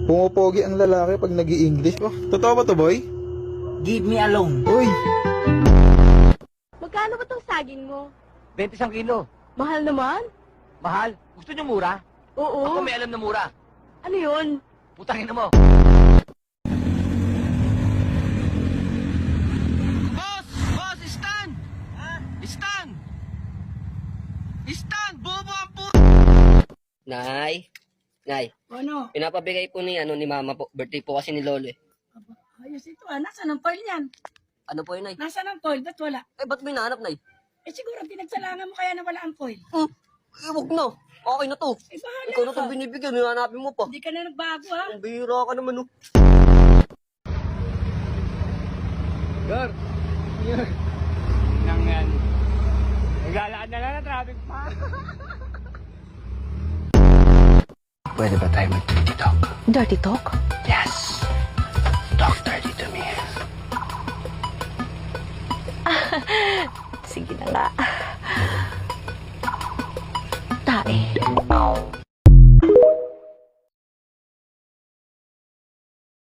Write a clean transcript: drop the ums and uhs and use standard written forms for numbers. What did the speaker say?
Pumopogi ang lalaki pag nag-i-English. Oh, totoo ba to, boy? Give me alone. Uy! Magkano ba tong saging mo? 21 kilo. Mahal naman? Mahal? Gusto niyo mura? Oo. Ako may alam na mura. Ano yun? Putangin na mo. Boss! Boss! Stand! Stand! Stand! Bobo ang po... Nay, Nay, Ano? pinapabigay po ni Mama po. Birthday po kasi ni Lolo eh. Ayos ito ah. Nasaan ang foil yan? Ano po yun, Nay? Nasaan ang foil? Ba't wala? Eh, ba't may nahanap, Nay? Eh siguro pinagsalangan mo kaya na wala ang foil. Eh, wag na. Okay na to. Eh bahala Ikaw na ka. itong binibigyan. Hinanapin mo pa. Hindi ka na nagbago ha. Ang bihira ka naman, oh. Gar! Nang yan. Naglalaan na lang na traffic pa. Pwede ba tayo mag-dirty talk? Dirty talk? Yes. Talk dirty to me. Sige na nga. Tae,